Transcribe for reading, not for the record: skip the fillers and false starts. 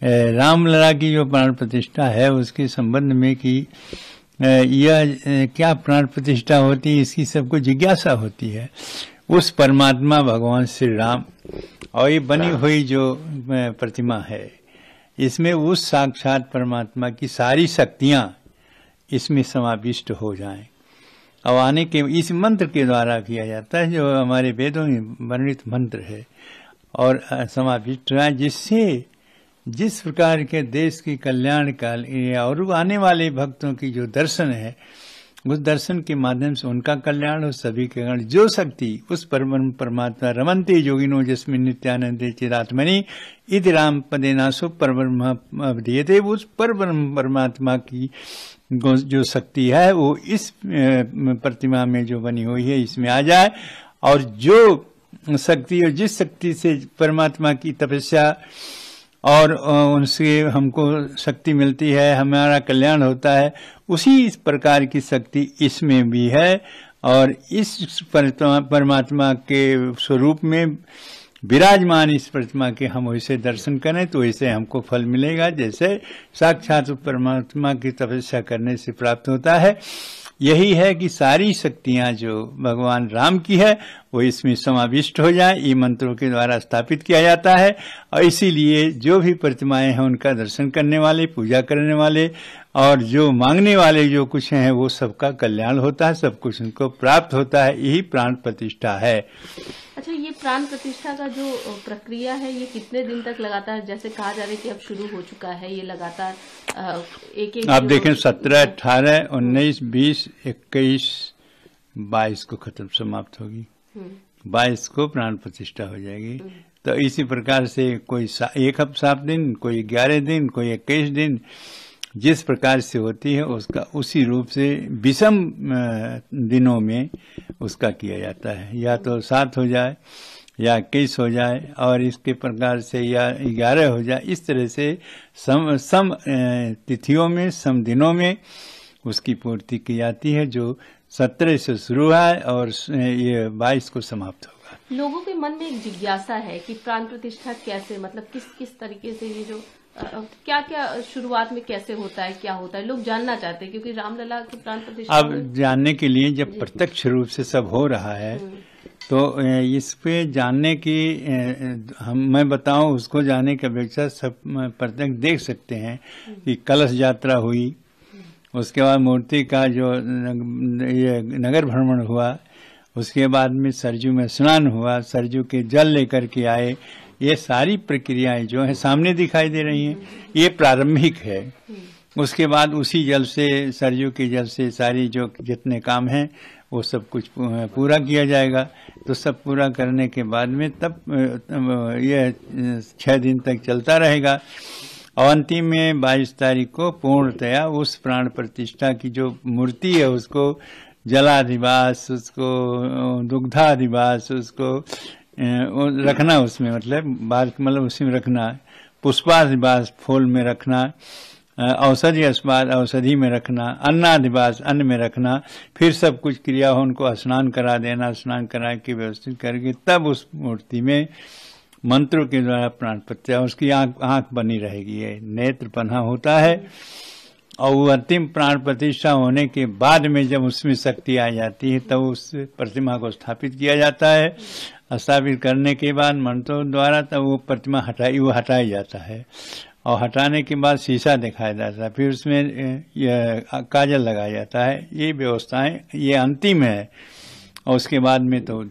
रामलला की जो प्राण प्रतिष्ठा है उसके संबंध में कि यह क्या प्राण प्रतिष्ठा होती है, इसकी सबको जिज्ञासा होती है। उस परमात्मा भगवान श्री राम और ये बनी हुई जो प्रतिमा है, इसमें उस साक्षात परमात्मा की सारी शक्तियां इसमें समाविष्ट हो जाएं। अब आने के इस मंत्र के द्वारा किया जाता है, जो हमारे वेदों में वर्णित मंत्र है, और समाविष्ट हो जाए, जिससे जिस प्रकार के देश की कल्याण काल और आने वाले भक्तों की जो दर्शन है, उस दर्शन के माध्यम से उनका कल्याण हो, सभी के कल्याण। जो शक्ति उस परमात्मा रमन्ते योगिनो जिसमें नित्यानंदे चिरात्मनि इति राम पदेनासो परब्रह्म अवधीयते, उस परमात्मा की जो शक्ति है वो इस प्रतिमा में जो बनी हुई है इसमें आ जाए, और जो शक्ति और जिस शक्ति से परमात्मा की तपस्या और उनसे हमको शक्ति मिलती है, हमारा कल्याण होता है, उसी इस प्रकार की शक्ति इसमें भी है। और इस परमात्मा के स्वरूप में विराजमान इस प्रतिमा के हम वैसे दर्शन करें तो वैसे हमको फल मिलेगा, जैसे साक्षात परमात्मा की तपस्या करने से प्राप्त होता है। यही है कि सारी शक्तियां जो भगवान राम की है वो इसमें समाविष्ट हो जाए, ये मंत्रों के द्वारा स्थापित किया जाता है। और इसीलिए जो भी प्रतिमाएं हैं उनका दर्शन करने वाले, पूजा करने वाले और जो मांगने वाले जो कुछ हैं वो सबका कल्याण होता है, सब कुछ उनको प्राप्त होता है। यही प्राण प्रतिष्ठा है। अच्छा, ये प्राण प्रतिष्ठा का जो प्रक्रिया है ये कितने दिन तक लगातार, जैसे कहा जा रहा है कि अब शुरू हो चुका है, ये लगातार एक आप देखें 17, 18, 19, 20, 21, 22 को खत्म समाप्त होगी, 22 को प्राण प्रतिष्ठा हो जाएगी। तो इसी प्रकार से कोई 7 दिन, कोई 11 दिन, कोई 21 दिन, जिस प्रकार से होती है उसका उसी रूप से विषम दिनों में उसका किया जाता है। या तो 7 हो जाए या 21 हो जाए, और इसके प्रकार से या 11 हो जाए, इस तरह से सम तिथियों में, सम दिनों में उसकी पूर्ति की जाती है, जो 17 से शुरू है और ये 22 को समाप्त होगा। लोगों के मन में एक जिज्ञासा है कि प्राण प्रतिष्ठा कैसे, मतलब किस किस तरीके से, ये जो क्या क्या शुरुआत में कैसे होता है, क्या होता है, लोग जानना चाहते हैं, क्योंकि रामलला की प्राण प्रतिष्ठा अब जानने के लिए जब प्रत्यक्ष रूप से सब हो रहा है तो इस पे जानने की मैं बताऊं, उसको जानने की अपेक्षा सब प्रत्यक्ष देख सकते हैं कि कलश यात्रा हुई, उसके बाद मूर्ति का जो ये नगर भ्रमण हुआ, उसके बाद में सरजू में स्नान हुआ, सरजू के जल लेकर के आए, ये सारी प्रक्रियाएं जो है सामने दिखाई दे रही हैं, ये प्रारंभिक है। उसके बाद उसी जल से, सरजू के जल से सारी जो जितने काम हैं वो सब कुछ पूरा किया जाएगा। तो सब पूरा करने के बाद में तब ये 6 दिन तक चलता रहेगा, और अंतिम में 22 तारीख को पूर्णतया उस प्राण प्रतिष्ठा की जो मूर्ति है उसको जलाधिवास, उसको दुग्धाधिवास, उसको रखना, उसमें मतलब उसी में रखना, पुष्पाधिवास फूल में रखना, औषधि अस्पाद औषधि में रखना, अन्नाधिवास अन्न में रखना, फिर सब कुछ क्रिया हो, उनको स्नान करा देना, स्नान करा के व्यवस्थित करके तब उस मूर्ति में मंत्रों के द्वारा प्राण प्रतिष्ठा, उसकी आंख बनी रहेगी, ये नेत्र पन्हा होता है। और वो अंतिम प्राण प्रतिष्ठा होने के बाद में जब उसमें शक्ति आ जाती है तब उस प्रतिमा को स्थापित किया जाता है। स्थापित करने के बाद मंत्रों द्वारा तब वो प्रतिमा हटाया जाता है, और हटाने के बाद शीशा दिखाया जाता है, फिर उसमें काजल लगाया जाता है। ये व्यवस्थाएं ये अंतिम है, और उसके बाद में तो